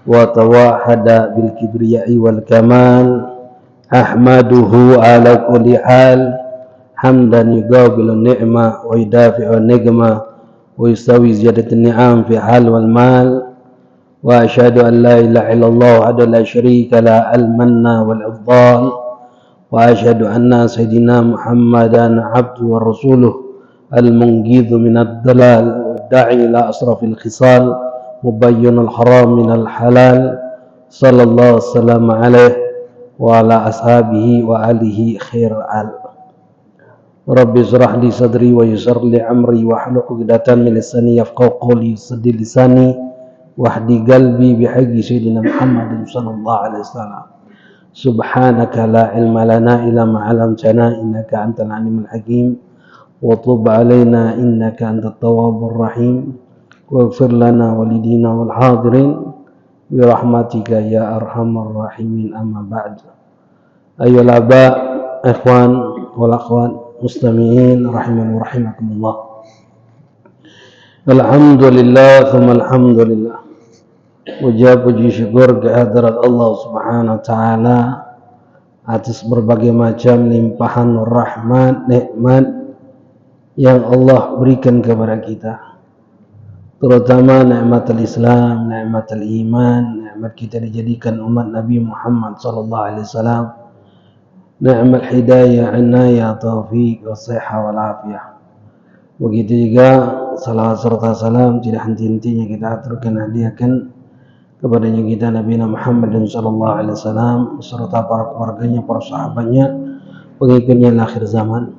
وتوحد بالكبرياء والكمال أحمده على كل حال حمدا يقابل النعمة ويدافع النقمة ويستوي زيادة النعم في حال والمال وأشهد أن لا إله إلا الله وحده لا شريك له المنة والإفضال وأشهد أن سيدنا محمدا عبده ورسوله المنقذ من الضلال والداعي إلى أشرف الخصال مبين الحرام من الحلال صلى الله وسلم عليه وعلى أصحابه وآله خير آل رب اشرح لي صدري ويسر لي أمري واحلل عقدة من لساني يفقهوا قولي سدد لساني واهدي قلبي بحق سيدنا محمد صلى الله عليه وسلم سبحانك لا علم لنا إلا ما علمتنا إنك أنت العليم الحكيم وتب علينا إنك أنت التواب الرحيم واغفر لنا ولدينا والحاضرين برحمتك يا أرحم الراحمين أما بعد أيها الآباء إخوان والأخوات مستمعين رحمن ورحمكم الله Alhamdulillah thumma alhamdulillah. Puji syukur kehadirat Allah Subhanahu wa taala atas berbagai macam limpahan rahmat nikmat yang Allah berikan kepada kita, terutama nikmat Islam, nikmat iman, nikmat kita dijadikan umat Nabi Muhammad sallallahu alaihi wasallam, nikmat hidayah, inayah, taufik, wasihah wal afiyah. Begitu juga salawat serta salam tidak henti-hentinya kita aturkan hadiahkan kepadanya kita Nabi Muhammad sallallahu alaihi wasallam serta para keluarganya, para sahabatnya, pengikutnya akhir zaman.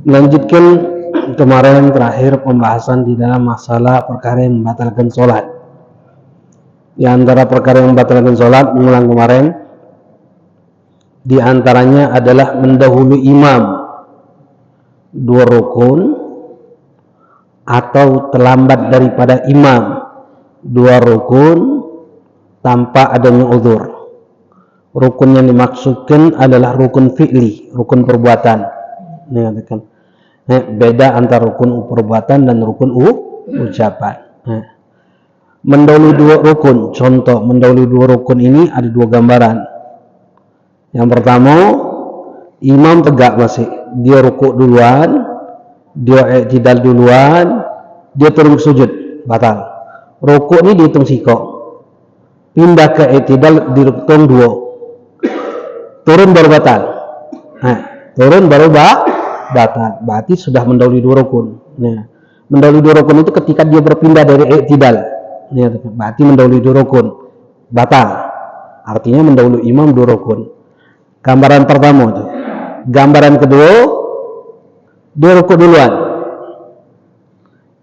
Melanjutkan kemarin terakhir pembahasan di dalam masalah perkara yang membatalkan sholat. Di antara perkara yang membatalkan sholat, mengulang kemarin, di antaranya adalah mendahului imam 2 rukun atau terlambat daripada imam 2 rukun tanpa adanya uzur. Rukun yang dimaksudkan adalah rukun fi'li, rukun perbuatan. Ini katakan beda antara rukun perbuatan dan rukun ucapan. Mendahului 2 rukun, contoh mendahului 2 rukun ini ada 2 gambaran. Yang pertama, imam tegak masih, dia rukuk duluan, dia i'tidal duluan, dia turun ke sujud, batal. Rukuk ini dihitung sikok, pindah ke i'tidal dihitung 2, turun baru batal. Turun baru batal, berarti sudah mendahului 2 rukun. Nah, mendahului 2 rukun itu ketika dia berpindah dari i'tidal, berarti mendahului 2 rukun, batal. Artinya mendahului imam 2 rukun. Gambaran pertama itu. Gambaran kedua, dia rukuk duluan,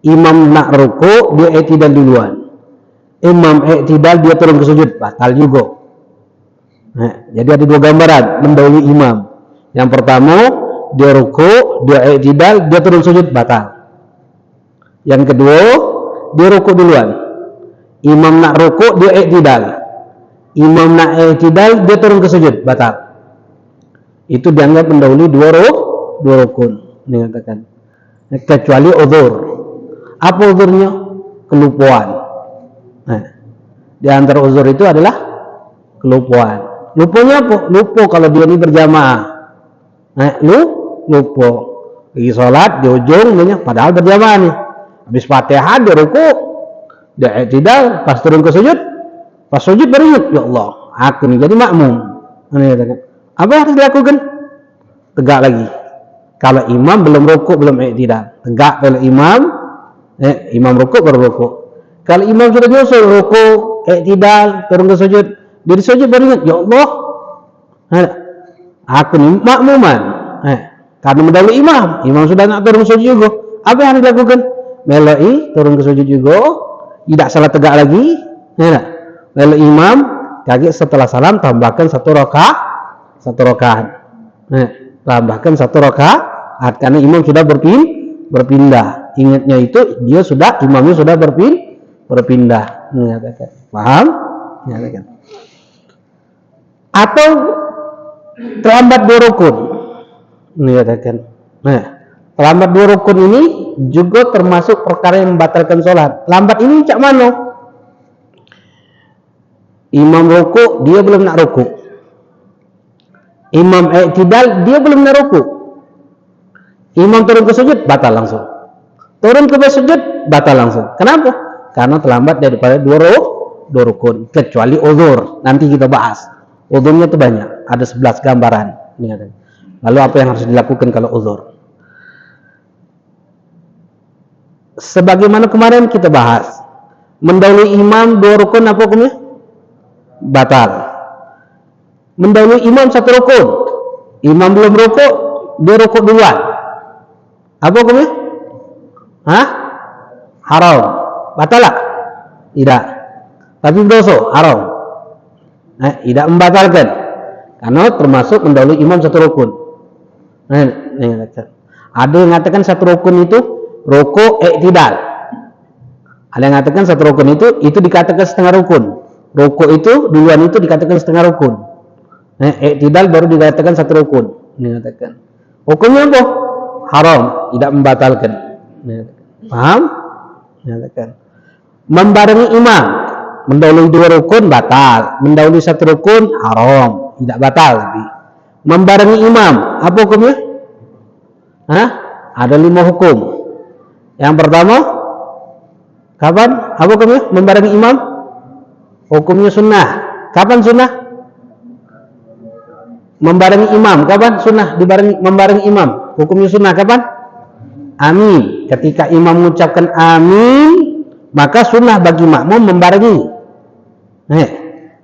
imam nak rukuk, dia i'tidal duluan, imam i'tidal dia turun ke sujud, batal juga. Jadi ada 2 gambaran mendahului imam. Yang pertama dia rukuk, dia i'tidal, dia turun sujud, batal. Yang kedua dia rukuk duluan, imam nak rukuk, dia i'tidal, imam nak i'tidal, dia turun ke sujud, batal. Itu dianggap mendahului 2 rukun. Dikatakan kecuali uzur. Apa uzurnya? Kelupaan. Di antara uzur itu adalah kelupaan. Lupanya apa? Lupa kalau dia ini berjamaah. Lupa. Pergi sholat di ujung banyak, padahal berjamaah nih. Habis Fatihah dia rukuk, dia i'tidal, pas turun ke sujud, pas sujud baru ingat, ya Allah, aku nih jadi makmum. Apa yang harus dilakukan? Tegak lagi. Kalau imam belum rukuk, belum i'tidal, tegak kalau imam rukuk baru rukuk. Kalau imam sudah nyusul rukuk, i'tidal, turun ke sujud, dari sujud baru ingat, ya Allah, aku ni makmuman. Karena mendahului imam sudah nak turun ke sujud juga. Apa yang harus dilakukan? Meloi, turun ke sujud juga, tidak salah tegak lagi. Lalu imam kaget setelah salam tambahkan 1 rakaat. Tambahkan 1 rakaat karena imam sudah berpindah. Ingatnya itu imamnya sudah berpindah. Paham? Atau terlambat 2 rukun. Terlambat 2 rukun ini juga termasuk perkara yang membatalkan sholat. Lambat ini cak mana? Imam rukuk, dia belum nak rukuk. Imam i'tidal, dia belum nak rukuk. Imam turun ke sujud, batal langsung. Turun ke sujud, batal langsung. Kenapa? Karena terlambat daripada dua rukun. Kecuali uzur. Nanti kita bahas. Uzurnya itu banyak. Ada 11 gambaran. Lalu apa yang harus dilakukan kalau uzur? Sebagaimana kemarin kita bahas, mendahului imam 2 rukun apa hukumnya? Batal. Mendahului imam 1 rukun, imam belum rukuk, dia rukuk duluan, apa hukumnya? Haram. Batal tak? Tidak. Tapi dosa, haram. Tidak membatalkan, karena termasuk mendahului imam 1 rukun. Ada yang mengatakan 1 rukun itu rukuk i'tidal. Ada yang mengatakan 1 rukun itu dikatakan setengah rukun. Rukuk itu duluan itu dikatakan setengah rukun. I'tidal baru dikatakan 1 rukun. Dikatakan. Hukumnya apa? Haram, tidak membatalkan. Paham? Dikatakan. Membarengi imam, mendahului 2 rukun batal, mendahului 1 rukun haram, tidak batal. Tapi membarengi imam, apa hukumnya? Ada 5 hukum. Yang pertama, kapan? Apa hukumnya? Membarengi imam? Hukumnya sunnah. Kapan sunnah? Membarengi imam. Kapan sunnah membarengi imam? Hukumnya sunnah kapan? Amin. Ketika imam mengucapkan amin, maka sunnah bagi makmum membarengi.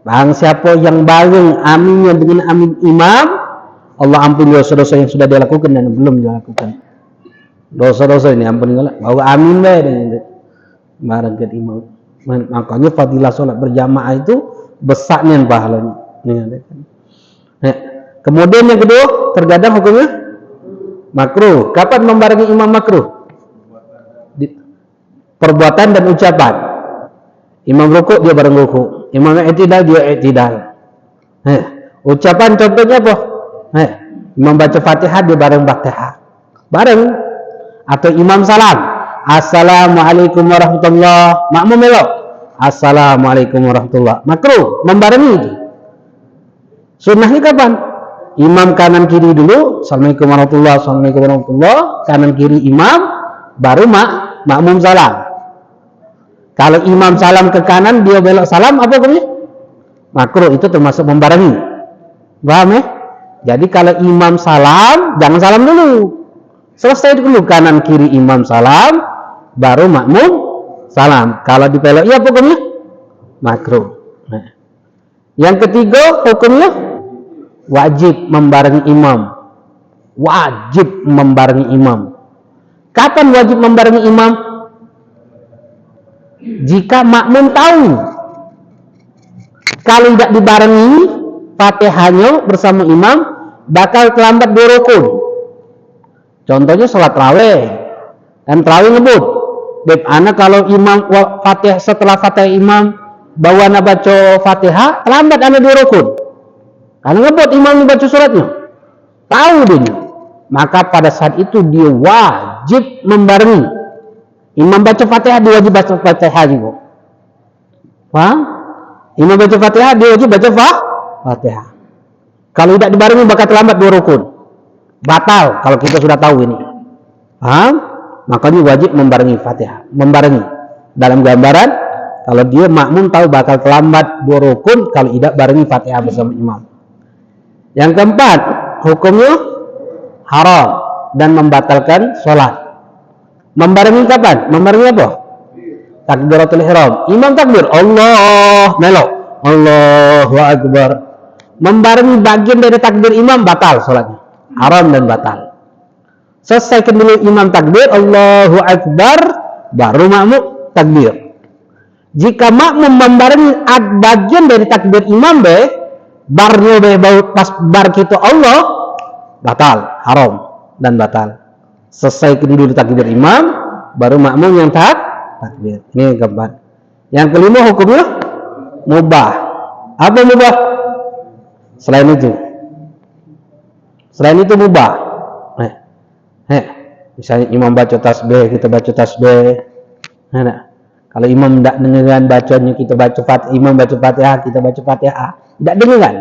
Bang siapa yang bareng aminnya dengan amin imam, Allah ampuni dosa-dosa yang sudah dia lakukan dan belum dia lakukan. Dosa-dosa ini ampuni Allah. Bawa amin bae bareng ke imam. Makanya fadilah sholat berjamaah itu besarnya pahalanya. Kemudian yang kedua, terkadang hukumnya makruh. Kapan membarengi imam makruh? Perbuatan dan ucapan. Imam rukuk dia bareng rukuk, imam i'tidal dia i'tidal. Ucapan contohnya apa? Imam baca Fatihah dia bareng Fatihah. Bareng. Atau imam salam, assalamualaikum warahmatullah, makmum melok, assalamualaikum warahmatullah, makruh membarengi. Sunnahnya kapan? Imam kanan kiri dulu, assalamualaikum warahmatullah, assalamualaikum warahmatullah, kanan kiri imam, baru makmum salam. Kalau imam salam ke kanan, dia belok salam, apa hukumnya? Makruh, itu termasuk membarengi. Paham ya? Jadi kalau imam salam, jangan salam dulu. Selesai dulu kanan kiri imam salam, baru makmum salam. Kalau dipelok, iya hukumnya makruh. Yang ketiga hukumnya wajib membarengi imam. Wajib membarengi imam. Kapan wajib membarengi imam? Jika makmum tahu kalau tidak dibarengi Fatihahnya bersama imam bakal terlambat 2 rukun. Contohnya sholat tarawih, dan tarawih ngebut. Beb anak kalau imam Fatihah, setelah Fatihah imam bawa anak baca Fatihah, terlambat anak 2 rukun. Karena ngebut imam baca suratnya, tahu dia. Maka pada saat itu dia wajib membarengi. Imam baca Fatihah, dia wajib baca Fatihah juga. Paham? Imam baca Fatihah, dia wajib baca Fatihah. Kalau tidak dibarengi bakal terlambat 2 rukun. Batal kalau kita sudah tahu ini. Paham? Makanya wajib membarengi Fatihah. Membarengi. Dalam gambaran, kalau dia makmum tahu bakal terlambat 2 rukun kalau tidak barengi Fatihah bersama imam. Yang keempat, hukumnya haram dan membatalkan sholat. Membarengi kapan? Membarengi apa? Takbiratul ihram. Imam takbir, Allah melok, Allahu akbar. Membarengi bagian dari takbir imam batal sholatnya. Haram dan batal. Selesaikan dulu imam takbir, Allahu akbar, baru makmum takbir. Jika makmum membarengi bagian dari takbir imam barnya pas bar kita Allah, batal, haram dan batal. Selesaikan dulu takbir imam, baru makmum yang takbir. Ini keempat. Yang kelima hukumnya mubah. Apa mubah? Selain itu mubah. Misalnya imam baca tasbih, kita baca tasbih. Kalau imam tidak dengarkan bacanya, kita baca Fatihah, imam baca Fatihah, kita baca Fatihah, tidak dengarkan,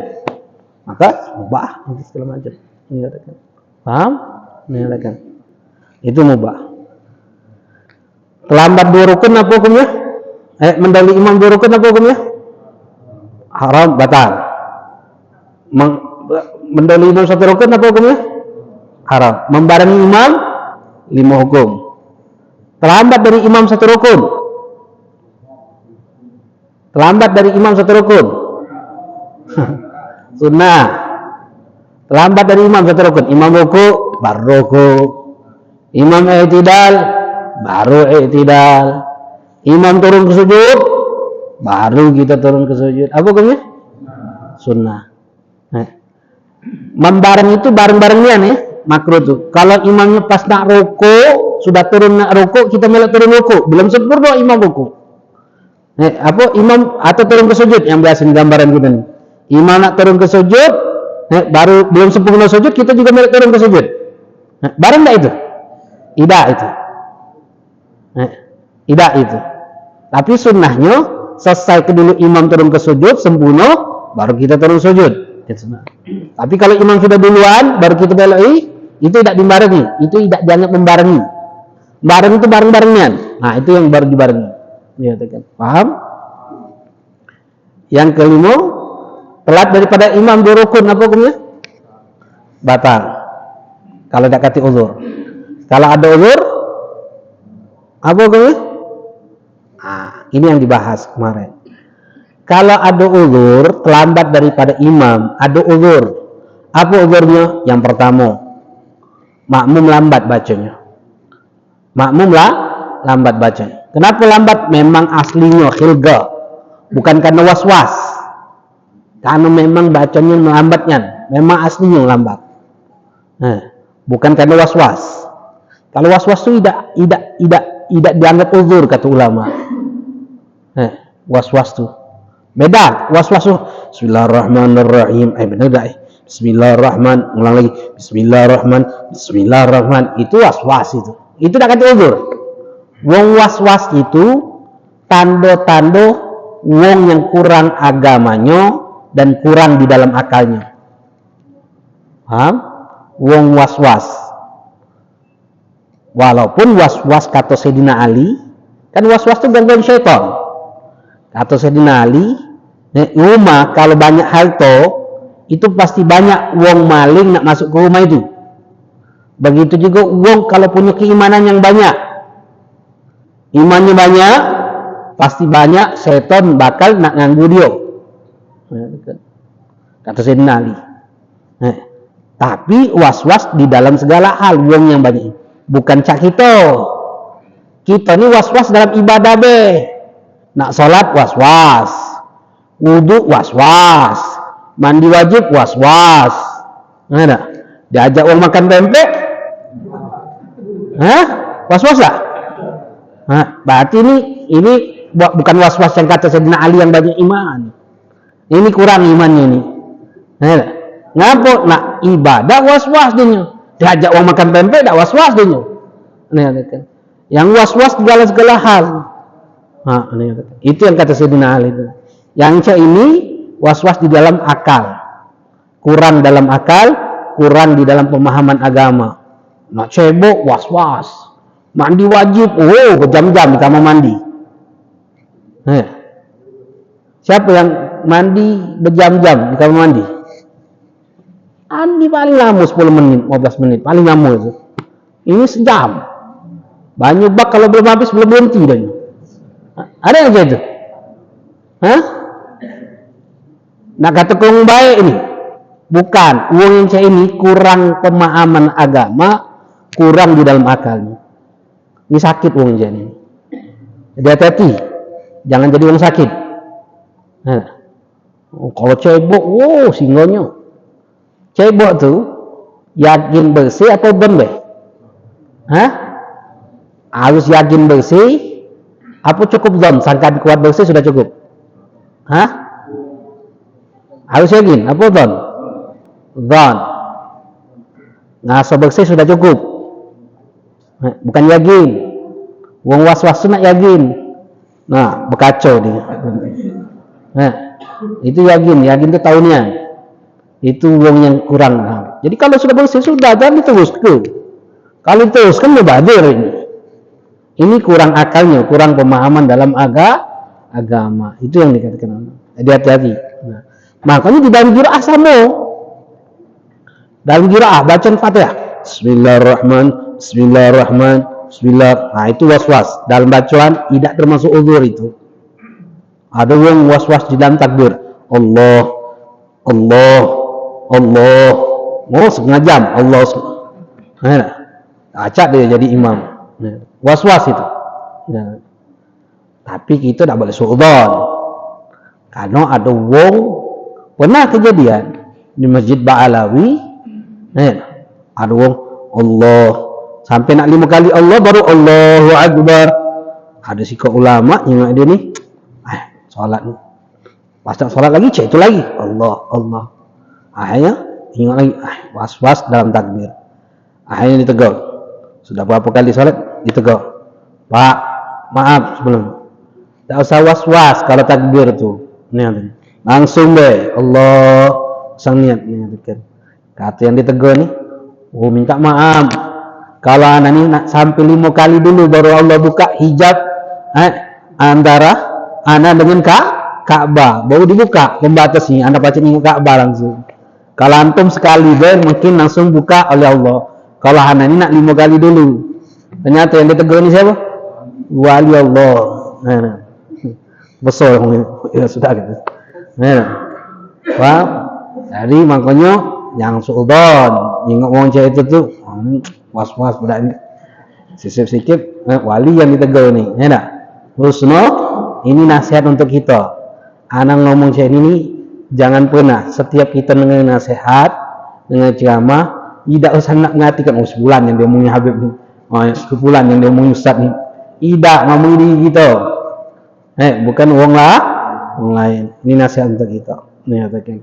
maka mubah segala macam. Paham? Itu mubah. Terlambat 2 rukun apa hukumnya? Mendahului imam 2 rukun apa hukumnya? Haram, batal. Mendahului imam 1 rukun apa hukumnya? Haram. Membarengi imam 5 hukum. Terlambat dari imam 1 rukun. Terlambat dari imam 1 rukun. Sunnah. Terlambat dari imam 1 rukun. Imam ruku, baru ruku. Imam i'tidal, baru i'tidal. Imam turun ke sujud, baru kita turun ke sujud. Apa hukumnya? Sunnah. Membareng itu bareng-barengian ya, makruh tuh. Kalau imamnya pas nak ruku, sudah turun nak ruku, kita melek turun ruku, belum sempurna imam ruku. Apa imam atau turun ke sujud yang biasa gambaran kita nih. Imam nak turun ke sujud, baru belum sempurna sujud, kita juga melek turun ke sujud. Bareng enggak itu? Tidak itu. Tidak itu. Tapi sunnahnya selesai dulu imam turun ke sujud sempurna, baru kita turun sujud. Tapi kalau imam sudah duluan, baru kita belok, itu tidak dibarengi, itu tidak dianggap membarengi. Bareng itu bareng-barengan. Nah itu yang baru dibarengi. Paham? Yang kelima, telat daripada imam 2 rukun apa hukumnya? Batal. Kalau tidak kati uzur. Kalau ada uzur, apa hukumnya? Ini yang dibahas kemarin. Kalau ada uzur, terlambat daripada imam, ada uzur. Apa uzurnya? Yang pertama, makmum lambat bacanya. Makmum lambat bacanya. Kenapa lambat? Memang aslinya khilgah, bukan karena was-was. Karena memang bacanya melambatnya, memang aslinya lambat. Bukan karena was-was. Kalau was-was itu tidak dianggap uzur kata ulama. Was-was tuh beda. Was-was tuh Bismillahirrahmanirrahim. Benar dah. Bismillahirrahman. Ulang lagi. Bismillahirrahman. Itu was-was itu. Itu tak kata uzur. Wong was-was itu tanda-tanda wong yang kurang agamanya dan kurang di dalam akalnya. Paham? Wong was-was. Walaupun was-was kata Sayyidina Ali, kan was-was itu gangguan syaitan. Kata Sayyidina Ali, rumah kalau banyak harta, itu pasti banyak wong maling nak masuk ke rumah itu. Begitu juga wong kalau punya keimanan yang banyak, imannya banyak, pasti banyak setan bakal nak nganggu dia. Kata Sayyidina Ali. Tapi was-was di dalam segala hal wong yang banyak. Bukan cak kita. Kita ni was-was dalam ibadah be. Nak sholat was-was. Wudhu was-was. Mandi wajib was-was. Ada. Diajak orang makan pempek. Was-was tak? Berarti ini bukan was-was yang kata Sayyidina Ali yang banyak iman. Ini kurang imannya ini. Ngapa nak ibadah was-was dia? Diajak orang makan pempek tak was-was dia. Yang was-was di dalam segala hal. Itu yang kata Sayyidina Ali itu. Yang ini was-was di dalam akal. Kurang dalam akal, kurang di dalam pemahaman agama. Nak cebok was-was. Mandi wajib, berjam-jam di kamar mandi. Siapa yang mandi berjam-jam di kamar mandi? Mandi paling lama 10 menit, 15 menit, paling lama itu. Ini sejam. Banyu bak kalau belum habis belum berhenti dah. Ada yang kayak itu? Nak kata kong baik ini? Bukan. Uang yang saya ini kurang pemahaman agama, kurang di dalam akalnya. Ini sakit uang yang ini. Jadi hati-hati, jangan jadi orang sakit. Kalau cebok, singonya. Cebok tuh yakin bersih atau benda? Harus yakin bersih. Apa cukup zon? Sangkaan kuat bersih sudah cukup? Harus yakin. Apa zon? Zon. Ngasa bersih sudah cukup. Bukan yakin. Wong was-was nak yakin. Nah, berkacau dia. Nah, itu yakin itu tahunnya. Itu wong yang kurang. Jadi kalau sudah bersih sudah, jangan diteruskan. Kalau diteruskan mubadir ini. Ini kurang akalnya, kurang pemahaman dalam agama. Itu yang dikatakan. Jadi hati-hati. Nah, makanya di dalam qiraah sama. Dalam qiraah bacaan Fatihah. Bismillahirrahmanirrahim. Bismillah. Nah, itu was-was. Dalam bacaan tidak termasuk uzur itu. Ada yang was-was di dalam takbir. Allah. Oh, setengah jam. Allah. Nah, acak dia jadi imam. Nah, was-was itu. Nah, tapi kita tidak boleh suudzon. Karena ada wong pernah kejadian di Masjid Ba'alawi. Nah, ada wong Allah sampai nak 5 kali Allah baru Allahu Akbar. Ada sikap ulama yang dia ni solat ni. Pas nak solat lagi cek itu lagi Allah. Akhirnya ingat lagi was-was dalam takbir. Akhirnya ditegur. Sudah berapa kali solat ditegur. Pak, maaf sebelum. Tak usah was-was kalau takbir tu. Ni langsung be Allah sang niat ni kata yang ditegur ni. Oh, minta maaf. Kalau anak ni nak sampai 5 kali dulu baru Allah buka hijab antara anak dengan Ka'bah. Baru dibuka pembatas ni. Anda baca ni Ka'bah langsung. Kalau antum sekali mungkin langsung buka oleh Allah. Kalau anak ni nak 5 kali dulu. Ternyata yang ditegur ni siapa? Wali Allah. Besar ya sudah gitu. Wah, jadi makanya yang suudzon, ingat wong cewek itu tuh was-was budak ini. Sikit-sikit wali yang ditegur nih, ya enggak? Husno, ini nasihat untuk kita. Anak ngomong cewek ini jangan pernah setiap kita dengar nasihat, dengan ceramah, tidak usah nak mengatakan sebulan yang dia omongin Habib ni. Sebulan yang dia omongin Ustaz ni. Tidak ngomong diri kita. Bukan wong lain. Ini nasihat untuk kita. Ini katakan.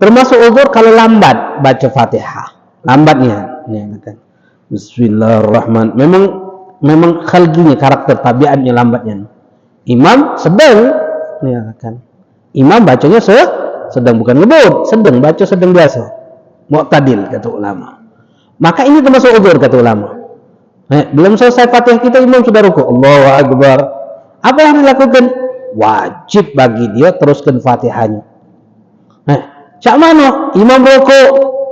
Termasuk uzur kalau lambat baca Fatihah. Lambatnya. Ini katakan. Bismillahirrahmanirrahim. Memang khalqinya, karakter tabiatnya lambatnya. Imam sedang. Ini katakan. Imam bacanya sedang, bukan ngebut. Sedang baca sedang biasa. Mu'tadil kata ulama. Maka ini termasuk uzur kata ulama. Belum selesai Fatihah kita imam sudah rukuk. Allahu Akbar. Apa yang dilakukan? Wajib bagi dia teruskan Fatihahnya. Cak mana? Imam rukuk,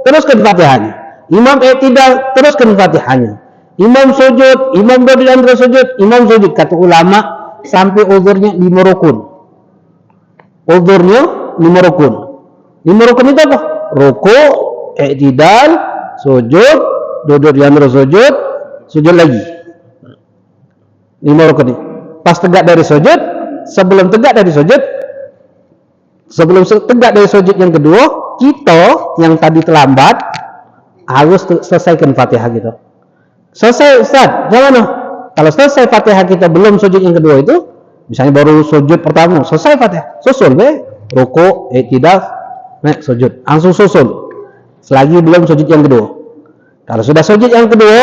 teruskan Fatihahnya. Imam i'tidal, teruskan Fatihahnya. Imam sujud, imam berdiri antara sujud, imam sujud. Kata ulama sampai uzurnya 5 rukun. Uzurnya 5 rukun. 5 rukun itu apa? Rukuk, i'tidal, sujud, duduk di antara sujud lagi 5 rukun ini. Pas tegak dari sujud, sebelum tegak dari sujud yang kedua, kita yang tadi terlambat harus selesaikan Fatihah kita. Selesai Ustaz, gimana? Kalau selesai Fatihah kita belum sujud yang kedua itu, misalnya baru sujud pertama, selesai Fatihah, susul rukuk, i'tidal, sujud, langsung susul. Selagi belum sujud yang kedua. Kalau sudah sujud yang kedua,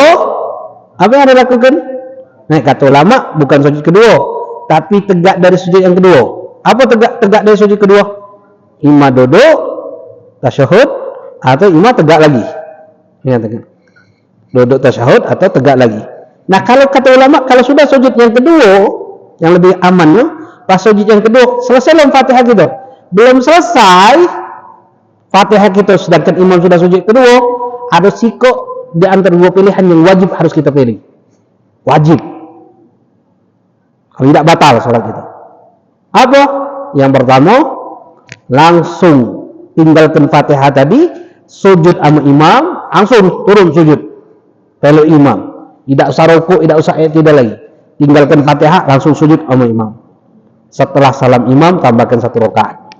apa yang Anda lakukan? Kata ulama bukan sujud kedua, tapi tegak dari sujud yang kedua. Apa tegak dari sujud kedua? Imam duduk, tasyahud, atau imam tegak lagi. Duduk tasyahud atau tegak lagi. Nah, kalau kata ulama, kalau sudah sujud yang kedua, yang lebih amannya, pas sujud yang kedua, selesai Fatihah kita. Belum selesai Fatihah kita, sedangkan imam sudah sujud kedua, ada sikap di antara 2 pilihan yang wajib harus kita pilih. Wajib. Kalau tidak batal sholat kita. Apa? Yang pertama, langsung tinggalkan Fatihah tadi, sujud sama imam, langsung turun sujud. Kalau imam, tidak usah rukuk, tidak usah i'tidal lagi. Tinggalkan Fatihah, langsung sujud sama imam. Setelah salam imam, tambahkan 1 rakaat.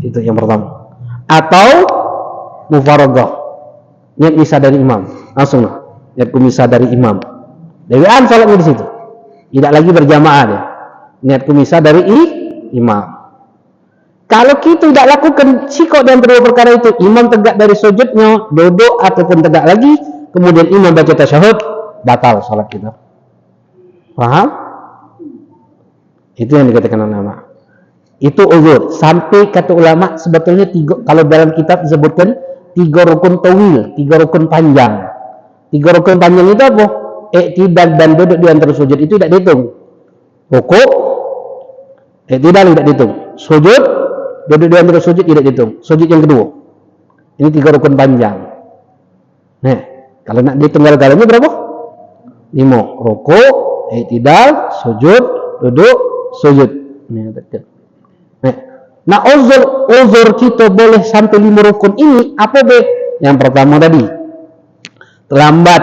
Itu yang pertama. Atau mufaragah. Niat misah dari imam, langsung niat misah dari imam. Dewan salatnya di situ. Tidak lagi berjamaah dia. Niat misah dari imam. Kalau kita tidak lakukan sikap dan kedua perkara itu, imam tegak dari sujudnya, duduk ataupun tegak lagi, kemudian imam baca tasyahud, batal salat kita. Paham? Itu yang dikatakan ulama. Itu uzur. Sampai kata ulama sebetulnya kalau dalam kitab disebutkan 3 rukun tawil, 3 rukun panjang. 3 rukun panjang itu apa? Iktidal dan duduk di antara sujud itu tidak dihitung. Rukuk, iktidal tidak dihitung. Sujud, duduk di antara sujud tidak dihitung. Sujud yang kedua. Ini 3 rukun panjang. Nah, kalau nak dihitung galanya berapa? 5. Rukuk, iktidal, sujud, duduk, sujud. Ini betul. Nah, uzur kita boleh sampai 5 rukun ini apa be? Yang pertama tadi, lambat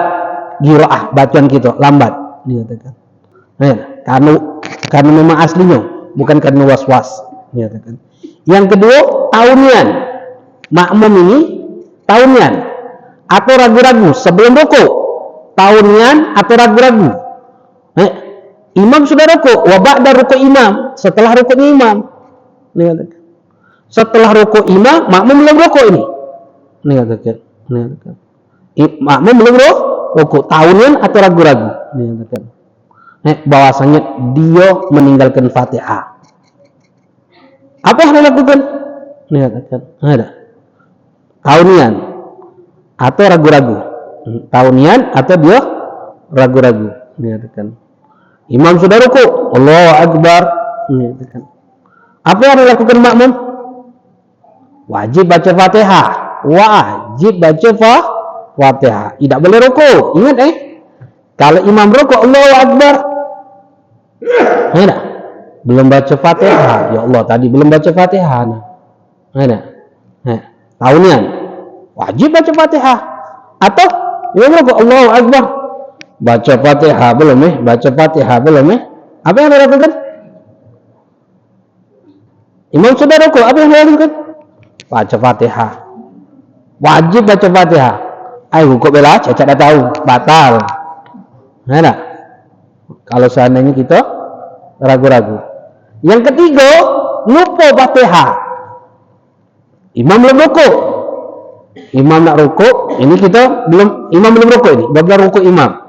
qiraah bacaan kita, lambat dikatakan. Karena memang aslinya, bukan karena was-was dikatakan. Yang kedua, taunian. Makmum ini taunian atau ragu-ragu sebelum rukuk. Taunian atau ragu-ragu. Imam sudah rukuk, wa ba'da rukuk imam, setelah rukuknya imam. Setelah rukuk imam, makmum belum rukuk ini. Makmum belum rukuk, tahunan atau ragu-ragu. Bahwasanya dia meninggalkan Fatihah. Apa yang dilakukan? Ada. Tahunan atau ragu-ragu. Tahunan atau dia ragu-ragu. Imam sudah rukuk, Allahu Akbar. Apa yang dilakukan makmum? Wajib baca Fatihah. Wajib baca Fatihah. Tidak boleh rukuk. Ingat kalau imam rukuk Allahu Akbar. Belum baca Fatihah. Ya Allah, tadi belum baca Fatihah. Tahunan. Wajib baca Fatihah. Atau imam rukuk Allahu Akbar. Baca Fatihah belum baca Fatihah belum Apa yang dilakukan? Imam sudah rukuk, apa yang dilakukan? Baca Fatihah. Wajib baca Fatihah. Rukuk bela cacat dah tahu, batal. Ada. Kalau seandainya kita ragu-ragu. Yang ketiga, lupa Fatihah. Imam belum rukuk. Imam nak rukuk, ini kita imam belum rukuk ini, babla rukuk imam.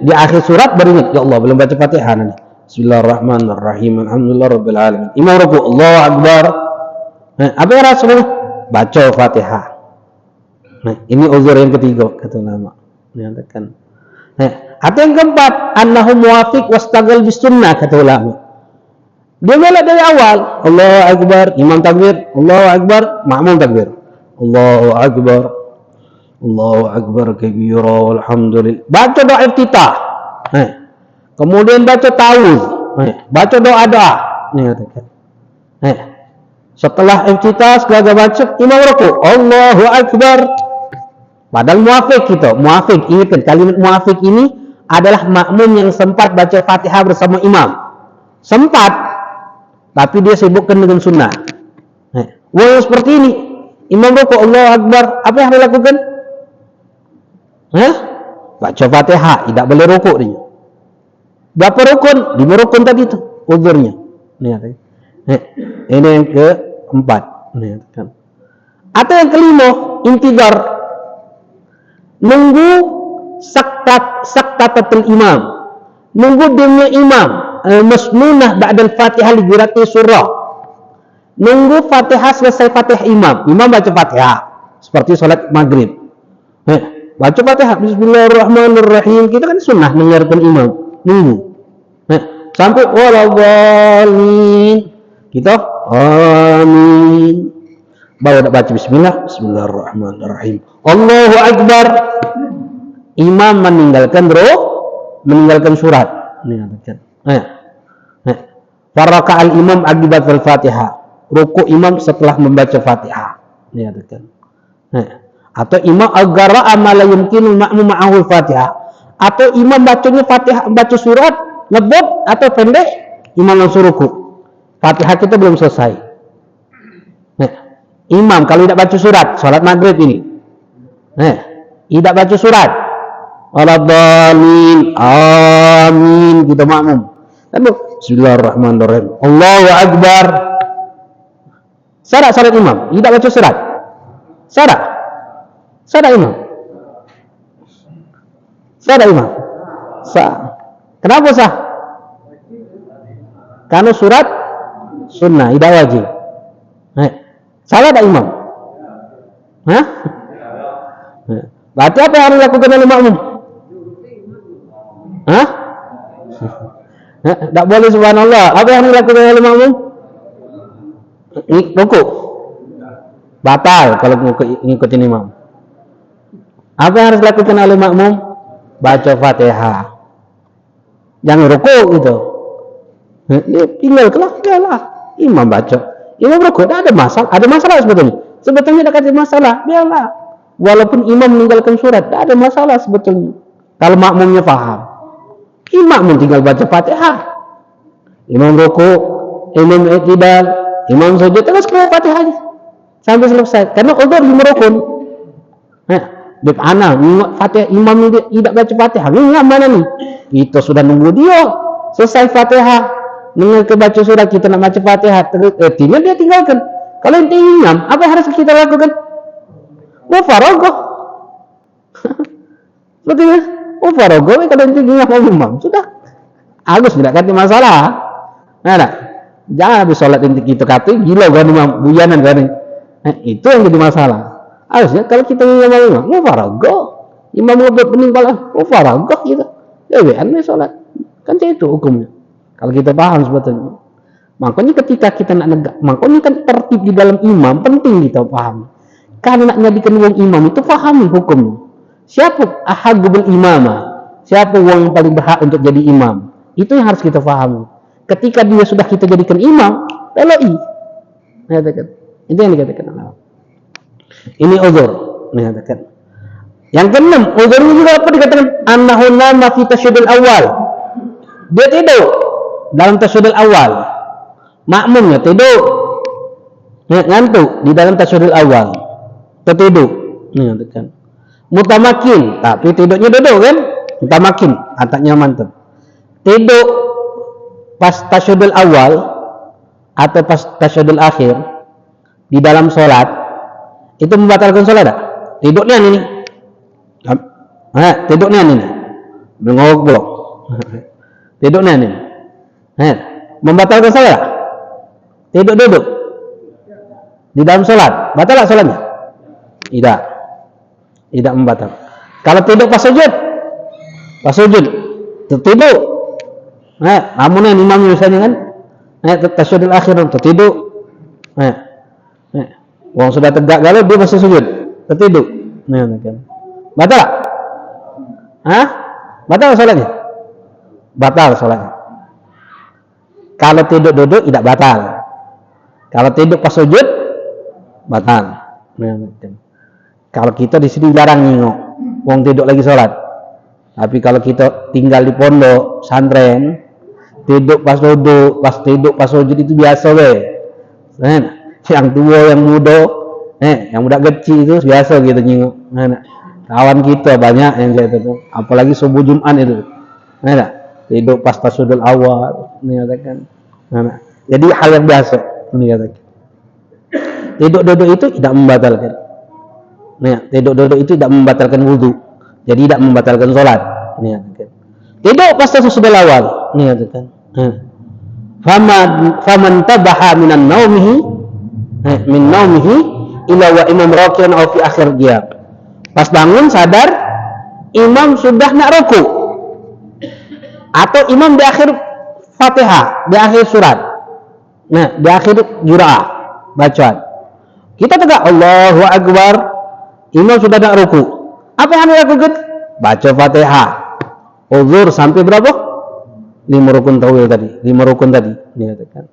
Di akhir surat baru ingat, ya Allah belum baca Fatihah nanti. Bismillahirrahmanirrahim. Alhamdulillahirabbil alamin. Imam rukuk, Allahu Akbar. Apa yang rasanya? Baca Fatihah. Ini uzur yang ketiga kata ulama. Menyatakan. Atau yang keempat, annahu muwafiq wastagal bis sunnah kata ulama. Dia mulai dari awal, Allahu Akbar, imam takbir, Allahu Akbar, makmum takbir. Allahu Akbar. Allahu Akbar kabira walhamdulillah. Baca doa iftitah. Kemudian baca ta'awudz. Baca doa-doa. Setelah iftitah segala baca imam rukuk. Allahu Akbar. Padahal muafiq kita. Muafiq, ingatkan kalimat muafiq ini adalah makmum yang sempat baca Fatihah bersama imam. Sempat. Tapi dia sibukkan dengan sunnah. Wah seperti ini. Imam rukuk Allahu Akbar. Apa yang dilakukan? Baca Fatihah. Tidak boleh rukuk dia. Berapa rukun? 5 rukun tadi itu uzurnya. Ini yang keempat. Atau yang kelima, intidar. Nunggu saktatatul imam. Nunggu demi imam. Masnunah ba'dal Fatihah li qiraati surah. Nunggu Fatihah selesai Fatihah imam. Imam baca Fatihah seperti salat maghrib. Baca Fatihah Bismillahirrahmanirrahim. Kita kan sunnah mendengarkan imam. Nunggu. Sampai walawalin. Kita amin. Baru nak baca bismillah. Bismillahirrahmanirrahim. Allahu Akbar. Imam meninggalkan surat. Faraka al-imam akibat al-Fatihah. Ruku imam setelah membaca Fatihah. Atau imam agara amala yumkinu ma'mu ma'ahul Fatihah. Atau imam bacanya Fatihah, baca surat ngebut atau pendek, imam langsung ruku. Fatihah kita belum selesai. Imam kalau tidak baca surat, salat maghrib ini. Tidak baca surat. Waladhdallin, amin, kita makmum. Bismillahirrahmanirrahim. Allahu Akbar. Salat imam, tidak baca surat. Salat imam. Kenapa sah? Karena surat sunnah, tidak wajib. Salah tak imam? Hah? Berarti apa yang harus dilakukan oleh makmum? Hah? Tak boleh subhanallah. Apa yang harus dilakukan oleh makmum? Rukuk. Batal kalau ngikutin imam. Apa yang harus dilakukan oleh makmum? Baca Fatihah. Jangan rukuk gitu. Tinggal lah. Imam baca. Imam rukuk, tidak ada masalah. Ada masalah sebetulnya. Sebetulnya tidak ada masalah. Biarlah. Walaupun imam meninggalkan surat, tidak ada masalah sebetulnya. Kalau makmumnya paham. Imam tinggal baca Fatihah. Imam rukuk, imam i'tidal, imam sujud, terus baca Fatihah sampai selesai. Karena udzur 5 rukun. Di mana Fatihah imam tidak baca Fatihah? Enggak mana nih? Kita sudah nunggu dia selesai Fatihah. Mengenai baca surat kita nak baca Fatihah, tinggal dia tinggalkan. Kalau inti imam, apa yang harus kita lakukan? Mufarogoh. Betul ya? Mufarogoh kalau inti imam sudah. Agus tidak kata masalah. Nah, jangan habis sholat inti kita kata gila kan imam buyanan kan. Itu yang jadi masalah. Harusnya kalau kita imam mufarogoh, imam ngebut pening pala mufarogoh gitu. Ya aneh sholat. Kan itu hukumnya. Kalau kita paham sebetulnya. Makanya ketika kita nak negak, makanya kan tertib di dalam imam penting kita paham. Karena nak jadikan wong imam itu pahami hukumnya. Siapa ahagubul imamah? Siapa wong yang paling berhak untuk jadi imam? Itu yang harus kita pahami. Ketika dia sudah kita jadikan imam, peloi. Itu yang dikatakan. Ini uzur. Dikatakan. Yang keenam, uzur juga apa dikatakan? Annahu nama fi tasyahudul awal. Dia tidur dalam tasyahudul awal. Makmumnya tidur. Ngantuk di dalam tasyahudul awal. Tertidur. Dikatakan. Mutamakin, tapi tidurnya duduk kan? Mutamakin, ataknya mantap. Tidur pas tasyahudul awal atau pas tasyahudul akhir di dalam sholat itu membatalkan sholat tak? Tidurnya ini. Tidurnya ini. Mengobrol. Tidurnya ini. Membatalkan sholat tak? Tidur duduk di dalam sholat, batal tak sholatnya? Tidak membatal. Kalau tidur pas sujud tertidur. Namun imam misalnya kan, tasyahudul akhir tertidur. Wong sudah tegak galau dia masih sujud, tertidur. Batal? Batal sholatnya? Batal sholatnya. Kalau tidur duduk tidak batal. Kalau tidur pas sujud batal. Kalau kita di sini jarang nengok wong tidur lagi sholat. Tapi kalau kita tinggal di pondok santren, tidur pas duduk, pas tidur pas sujud itu biasa weh. Yang tua, yang muda, yang muda kecil itu biasa gitu nengok. Kawan kita banyak yang kayak itu. Apalagi subuh Jumat itu. Tidur pas tasyahudul awal, kan. Jadi hal yang biasa, tidur duduk itu tidak membatalkan. Tidur duduk itu tidak membatalkan wudu, jadi tidak membatalkan sholat. Tidur pas tasyahudul awal, kan. Faman tabaha minan naumihi, min naumihi ila wa imam raki'un aw fi akhir qiyam. Pas bangun sadar imam sudah nak ruku atau imam di akhir Fatihah, di akhir surat, di akhir jura'ah bacaan kita tegak Allahu Akbar, imam sudah nak ruku, apa yang harus dilakukan? Baca Fatihah, uzur sampai berapa? 5 rukun tawil tadi, 5 rukun tadi dikatakan.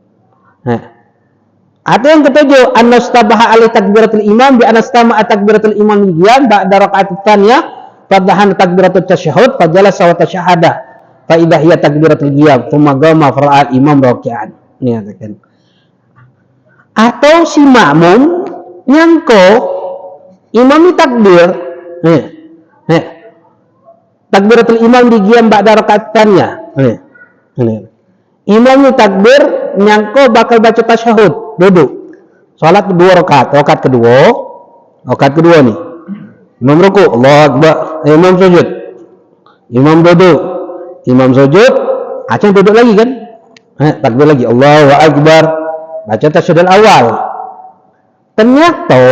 Atau yang ketujuh, an-nastabaha alai takbiratul imam bi anastama takbiratul imam qiyam ba'da rakaat tsaniyah fadhahan takbiratul tasyahhud fajalasa wa tasyahada fa idza hiya takbiratul qiyam thumma qama fara'al imam raki'an. Ini katakan. Atau si makmum nyangko imam takbir takbiratul imam di qiyam ba'da rakaat tsaniyah. Imam takbir nyangko bakal baca tasyahud, duduk. Salat 2 rakaat, rakaat kedua nih. Imam ruku, Allahu Akbar, imam sujud. Imam duduk. Imam sujud, acang duduk lagi kan? Takbir lagi, Allahu Akbar, baca tasyahud awal. Ternyata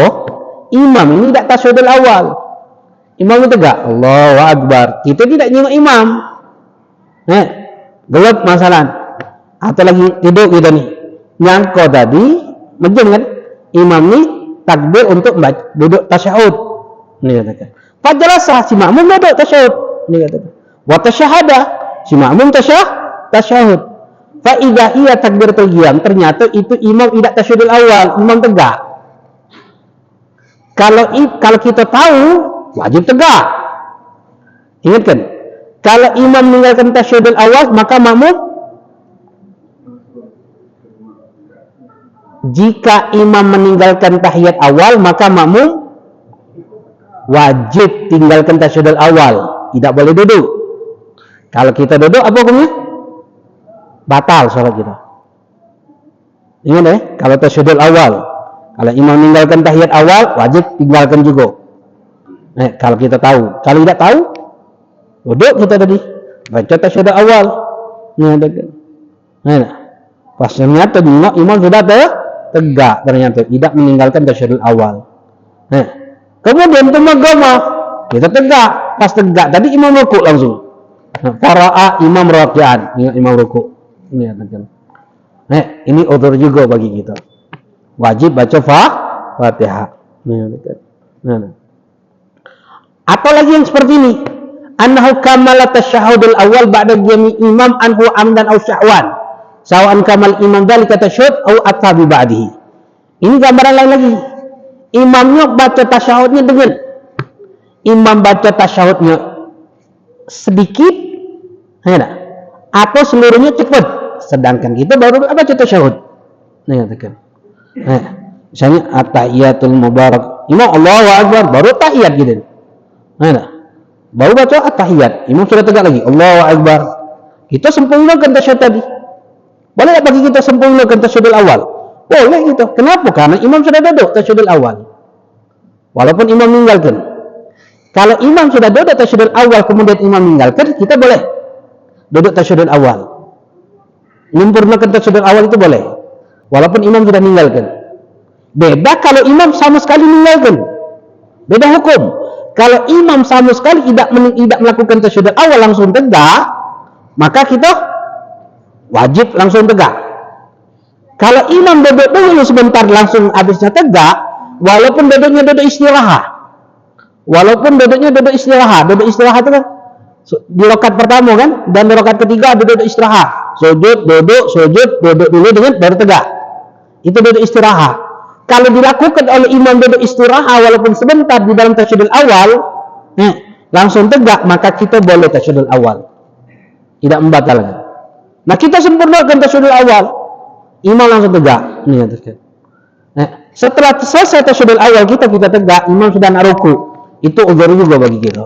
imam ini tidak tasyahud awal. Imam itu tegak, Allahu Akbar. Kita tidak nyimak imam. Gelap masalah. Atau lagi tidur kita nih. Nyangko tadi, macam kan? Imam ni takbir untuk duduk tasyahud. Ini katakan. Fajalasa si makmum duduk tasyahud. Ini katakan. Wa tasyahada si makmum tasyahud. Fa idza hiya takbiratul qiyam, ternyata itu imam tidak tasyahudul awal, imam tegak. Kalau kita tahu, wajib tegak. Ingat kan? Kalau imam meninggalkan tasyahudul awal, maka makmum, jika imam meninggalkan tahiyat awal, maka makmum wajib tinggalkan tasyahudul awal, tidak boleh duduk. Kalau kita duduk, apa hukumnya? Batal sholat kita. Ingat kalau tasyahudul awal, kalau imam meninggalkan tahiyat awal, wajib tinggalkan juga. Kalau kita tahu. Kalau tidak tahu, duduk kita tadi, baca tasyahud awal. Pas ternyata imam sudah tegak, ternyata tidak meninggalkan tasyahud awal. Kemudian temagama, kita tegak. Pas tegak tadi imam rukuk langsung. Qara'a imam raki'an, imam rukuk. Ini udzur juga bagi kita. Wajib baca Fatihah. Atau lagi yang seperti ini. Annahu kamala tasyahudul awal ba'da qiyami imam anhu amdan aw syahwan. Sawan kamal imam dzalika tasyahud aw atabi ba'dihi. Ini gambaran lain lagi. Imamnya baca tasyahudnya dengan imam baca tasyahudnya sedikit, atau seluruhnya cepat. Sedangkan kita baru baca tasyahud. Misalnya at-tahiyatul mubarak. Imam Allahu Akbar, baru tahiyat gitu. Baru baca at-tahiyat. Imam sudah tegak lagi. Allahu Akbar. Kita sempurnakan tasyahud tadi. Boleh tak bagi kita sempurnakan tasyahud awal? Boleh gitu. Kenapa? Karena imam sudah duduk tasyahud awal. Walaupun imam meninggalkan. Kalau imam sudah duduk tasyahud awal kemudian imam meninggalkan, kita boleh duduk tasyahud awal. Menyempurnakan tasyahud awal itu boleh. Walaupun imam sudah meninggalkan. Beda kalau imam sama sekali meninggalkan. Beda hukum. Kalau imam sama sekali tidak melakukan tasyahud awal langsung tegak, maka kita wajib langsung tegak. Kalau imam duduk dulu sebentar langsung habisnya tegak, walaupun duduknya duduk istirahat. Duduk istirahat itu kan di rakaat pertama kan, dan di rakaat ketiga duduk istirahat. Sujud, duduk dulu dengan baru tegak. Itu duduk istirahat. Kalau dilakukan oleh imam duduk istirahat walaupun sebentar di dalam tasyahud awal, langsung tegak, maka kita boleh tasyahud awal. Tidak membatalkan. Nah, kita sempurnakan tasyahud awal, imam langsung tegak. Setelah selesai tasyahud awal kita tegak, imam sudah nak ruku. Itu udzur juga bagi kita.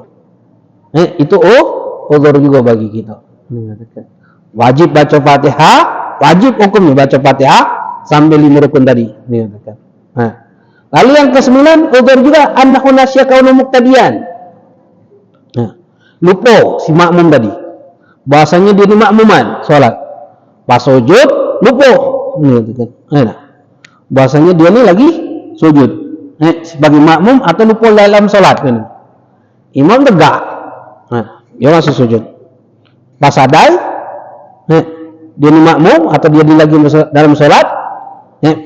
Udzur juga bagi kita. Wajib baca Fatihah, wajib hukumnya baca Fatihah sambil 5 rukun tadi. Lalu yang ke-9, udzur juga annahu nasya kaunu muqtadiyan. Lupa si makmum tadi. Bahasanya dia ni makmuman salat. Pas sujud lupa. Bahasanya dia ni lagi sujud. Sebagai makmum atau lupa dalam salat kan. Imam tegak. Dia masih sujud. Pas sadar, dia ni makmum atau dia lagi dalam salat,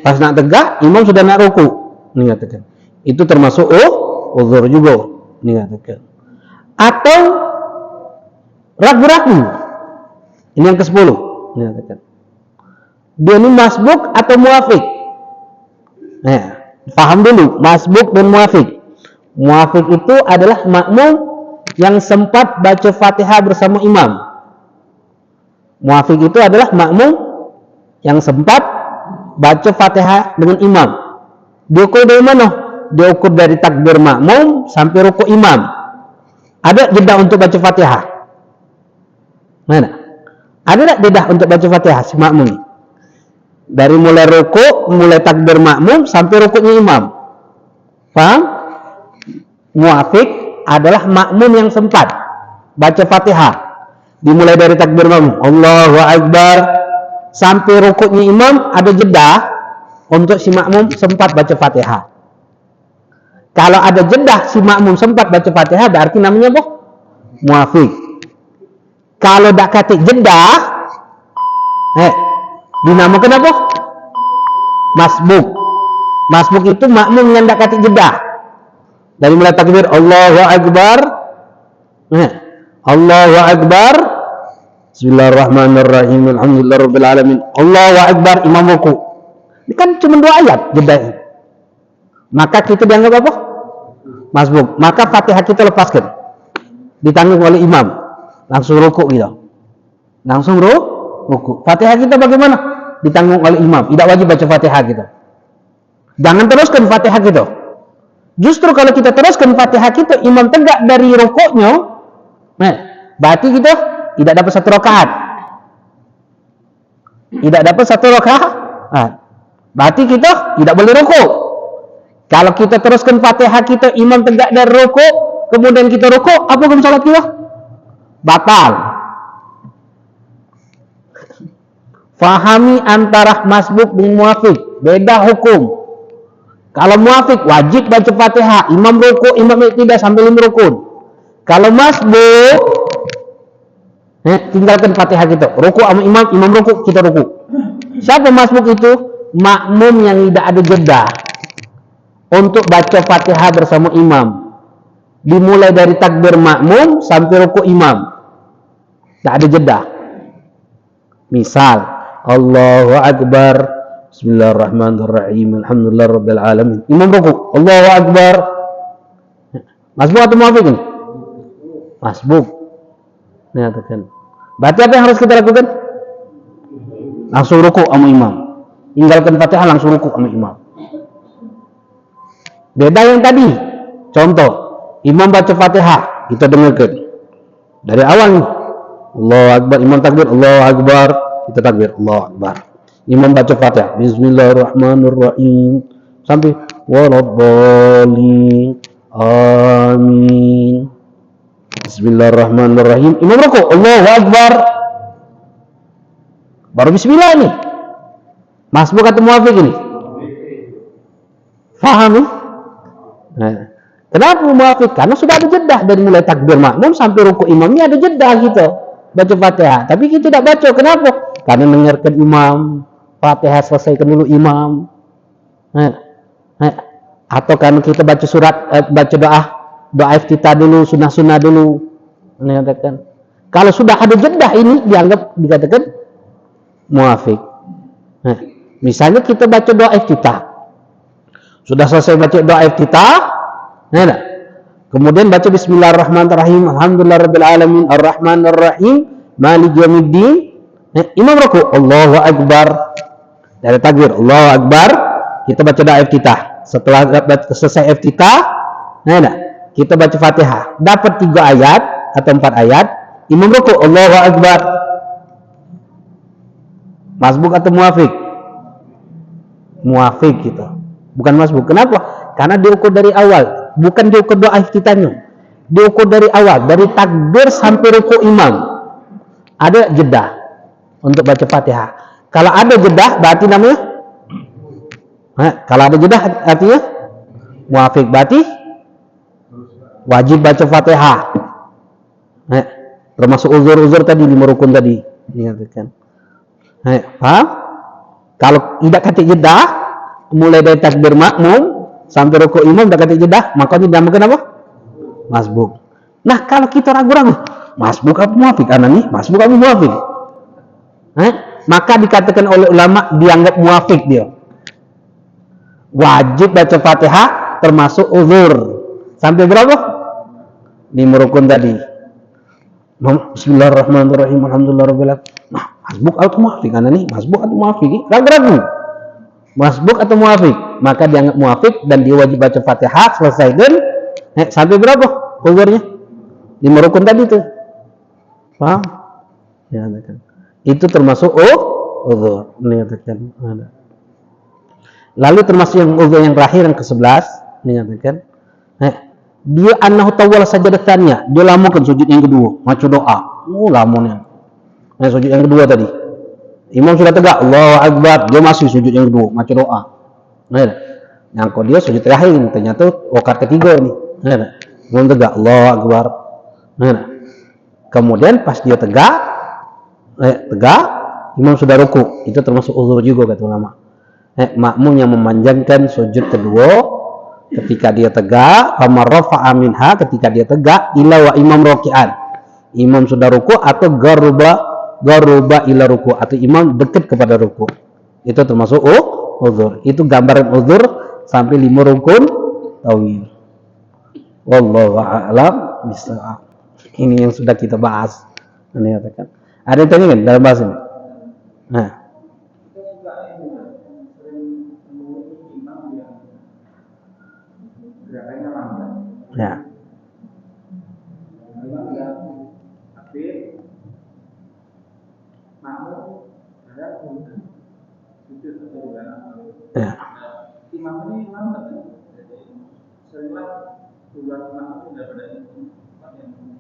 pas nak tegak, imam sudah nak ruku. Ini katakan. Itu termasuk udzur juga. Ini katakan. Atau ragu-ragu. Ini yang ke-10. Ini katakan. Dia ni masbuk atau muafiq. Paham dulu, masbuk dan muafiq. Muafiq itu adalah makmum yang sempat baca Fatihah bersama imam. Muafiq itu adalah makmum yang sempat baca Fatihah dengan imam. Diukur dari mana? Diukur dari takbir makmum sampai rukuk imam. Ada jeda untuk baca Fatihah? Mana? Ada tak jeda untuk baca Fatihah si makmum? Dari mulai rukuk, mulai takbir makmum sampai rukuknya imam. Paham? Muafiq adalah makmum yang sempat baca Fatihah. Dimulai dari takbir makmum, Allahu Akbar, sampai rukuknya imam ada jeda untuk si makmum sempat baca Fatihah. Kalau ada jeda si makmum sempat baca Fatihah, berarti namanya apa? Muafik. Kalau tak katik jeda, dinamakan apa? Masbuk. Masbuk itu makmum yang tak katik jeda. Dari mulai takbir Allahu Akbar, Allahu Akbar, Bismillahirrahmanirrahim, Alhamdulillahirabbil alamin, Allahu Akbar, imam ruku. Ini kan cuma 2 ayat jeda. Maka kita dianggap apa? Masbuk. Maka Fatihah kita lepaskan, ditanggung oleh imam, langsung ruku gitu. Langsung ruku. Fatihah kita bagaimana? Ditanggung oleh imam, tidak wajib baca Fatihah gitu. Jangan teruskan Fatihah gitu. Justru kalau kita teruskan Fatihah kita, imam tegak dari rukuknya, berarti kita tidak dapat 1 rakaat. Tidak dapat 1 rakaat. Berarti kita tidak boleh rukuk. Kalau kita teruskan Fatihah kita, imam tegak dari rukuk, kemudian kita rukuk, apa hukum salat kita? Batal. Fahami antara masbuk dan muafik, beda hukum. Kalau muafik wajib baca Fatihah, imam rukuk, imam tidak sambil rukun. Kalau masbuk, tinggalkan Fatihah kita, rukuk sama imam, imam rukuk, kita rukuk. Siapa masbuk itu? Makmum yang tidak ada jeda untuk baca Fatihah bersama imam. Dimulai dari takbir makmum sampai rukuk imam, tak ada jeda. Misal Allahu Akbar, Bismillahirrahmanirrahim, Alhamdulillahirabbil alamin, imam rukuk, Allahu Akbar. Masbuk atau muafik ini? Masbuk. Berarti apa yang harus kita lakukan? Langsung rukuk sama imam. Tinggalkan Fatihah, langsung rukuk sama imam. Beda yang tadi. Contoh, imam baca Fatihah, kita dengarkan dari awal nih. Allahu Akbar, imam takbir, Allahu Akbar, kita takbir, Allahu Akbar. Imam baca Fatihah, Bismillahirrahmanirrahim, sampai waladhdallin, amin. Bismillahirrahmanirrahim, imam rukuk, Allahu Akbar, baru bismillah ini. Masbuk atau muafik ini? Faham nih? Kenapa muafik? Karena sudah ada jeda dari mulai takbir makmum sampai rukuk imamnya, ada jeda gitu baca Fatihah. Tapi kita tidak baca. Kenapa? Karena dengarkan imam, Fatihah selesaikan dulu imam. Atau karena kita baca surat, baca doa iftitah dulu, sunnah dulu. Kalau sudah ada jeda ini dikatakan muafik. Misalnya kita baca doa iftitah, sudah selesai baca doa iftitah, kemudian baca Bismillahirrahmanirrahim, Alhamdulillahirabbil alamin, Arrahmanirrahim, Maliki yaumiddin. Imam rukuk, Allahu Akbar, dari takbir Allahu Akbar, kita baca doa iftitah. Setelah selesai iftitah, kita baca Fatihah, dapat 3 ayat atau 4 ayat, imam rukuk, Allahu Akbar. Masbuk atau muafik? Muafik gitu, bukan masbuk. Kenapa? Karena diukur dari awal, bukan diukur doa iftitahnya, diukur dari awal, dari takbir sampai rukuk imam ada jeda untuk baca Fatihah. Kalau ada jeda berarti namanya, kalau ada jeda artinya muafik, berarti wajib baca Fatihah. Termasuk uzur-uzur tadi, 5 rukun tadi diingatkan. Paham? Kalau tidak katik jeda, mulai dari takbir makmum sampai rukuk imam tidak katik jeda, maka dinamakan apa? Masbuk. Nah, kalau kita ragu-ragu, masbuk apa muafik? Karena nih, masbuk apa muafik? Maka dikatakan oleh ulama dianggap muafik dia. Wajib baca Fatihah termasuk uzur. Sampai berapa? 5 rukun tadi. Bismillahirrahmanirrahim, Alhamdulillahirabbil alamin. Nah, masbuk atau muafik? Karena nih, masbuk atau muafik? Ragu-ragu. Masbuk atau muafik? Maka dianggap muafik dan dia wajib baca Fatihah selesai dan sampai berapa uzurnya? 5 rukun tadi tuh. Paham? Ya, itu termasuk uzur. Lalu termasuk yang uzur yang terakhir, yang ke-11, dinyatakan dia annahu tawwala sajadatnya, dia lamakan sujud yang kedua, macam doa. Lamanya. Nah, sujud yang kedua tadi. Imam sudah tegak, Allahu Akbar, dia masih sujud yang kedua, macam doa. Nah, yang kau dia sujud terakhir ini, ternyata rakaat ketiga nih. Nah, Imam tegak, Allahu Akbar. Nah, kemudian pas dia tegak, Imam sudah ruku. Itu termasuk uzur juga kata ulama. Makmum yang memanjangkan sujud kedua ketika dia tegak, famar rafa'a minha, ketika dia tegak, ila wa imam raki'an, imam sudah ruku atau garuba ila ruku, atau imam dekat kepada ruku, itu termasuk uzur. Itu gambaran uzur sampai 5 rukun tawil. Wallahu a'lam bishawab. Ini yang sudah kita bahas. Ini katakan. Ada yang tanya kan dalam bahas ini? Nah. Ya. Ya.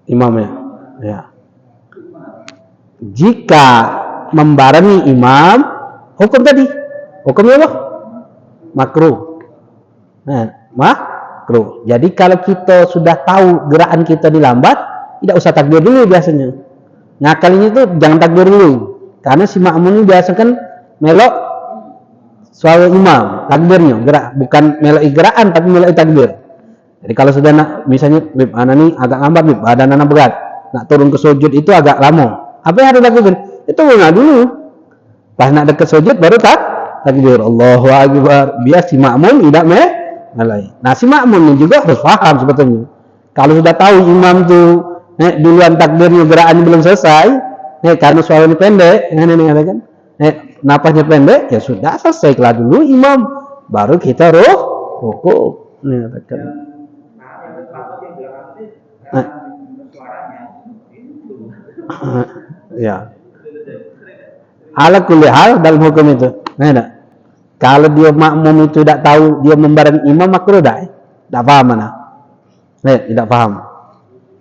Imamnya. Ya. Jika membarengi imam, hukum tadi, hukumnya apa? Makruh. Makruh. Jadi kalau kita sudah tahu gerakan kita dilambat, tidak usah takbir dulu biasanya. Ngakalinya itu jangan takbir dulu, karena si makmum ini biasa kan melok suara imam, takbirnya gerak, bukan melok gerakan tapi melok takbir. Jadi kalau sudah nak, misalnya anak ini agak lambat, badan anak berat, nak turun ke sujud itu agak lama. Apa yang harus lakukan? Itu enggak dulu. Pas nak dekat sujud baru takbir Allahu Akbar, biar si makmum tidak melai. Nah, si makmum ini juga harus paham sebetulnya. Kalau sudah tahu imam tuh duluan takbirnya, gerakannya belum selesai, karena suaranya pendek, kan? Napasnya pendek, ya sudah selesai kelar dulu imam, baru kita ruku. Katakan. Ya. Ala kulli hal dalam hukum itu. Kalau dia makmum itu tidak tahu dia membarengi imam, makruh dah. Tidak paham mana? Tidak paham.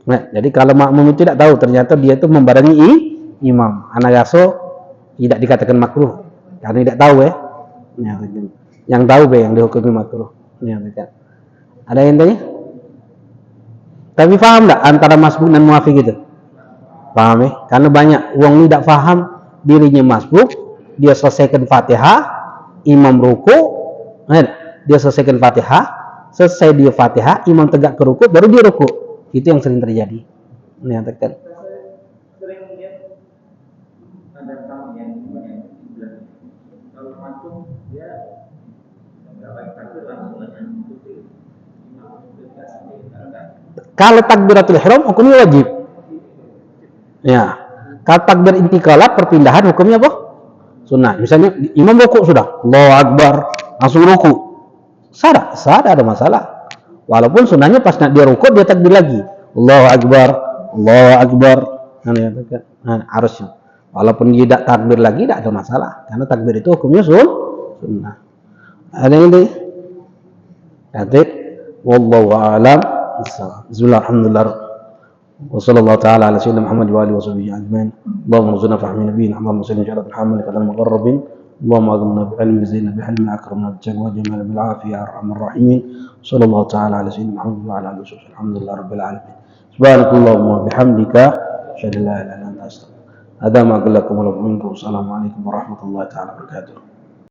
Jadi kalau makmum itu tidak tahu ternyata dia itu membarengi imam, anak yaso tidak dikatakan makruh karena tidak tahu yang tahu yang dihukumi makruh. Ada yang tanya? Tapi paham tak antara masbuk dan muafiq itu? Paham Karena banyak uang tidak paham dirinya masbuk, dia selesaikan Fatihah, imam ruku, dia selesaikan Fatihah, selesai dia Fatihah, imam tegak ke ruku, baru dia ruku. Itu yang sering terjadi. Menyatakan. Kalau takbiratul ihram hukumnya wajib. Ya. Kalau takbir intikalat perpindahan hukumnya apa? Sunnah. Misalnya imam ruku sudah, Allahu Akbar, langsung ruku. Sah ada masalah. Walaupun sunnahnya pas nak dia ruku dia takbir lagi. Allahu Akbar, Allahu Akbar. Harusnya. Walaupun dia tidak takbir lagi tidak ada masalah. Karena takbir itu hukumnya sunnah. Ada yang ini? Jadi, wallahu a'lam. Bismillah, alhamdulillah. Wassallallahu ta'ala ala sayyidina Muhammad wa alihi wa sahbihi ajma'in. Allahumma rzuqna fahmi nabiyina Muhammad sallallahu alaihi wa sallam kadal muqarrabin. Allahumma aghnina bi ilmi zina bi hilmi akramna bi taqwa jamala bil afiyah arhamar rahimin. Sallallahu ta'ala ala sayyidina Muhammad wa ala alihi wa sahbihi alhamdulillah rabbil alamin. Subhanakallahumma bihamdika asyhadu an la ilaha illa anta astaghfiruka. Hadza ma qala lakum wa minkum. Assalamualaikum warahmatullahi ta'ala wabarakatuh.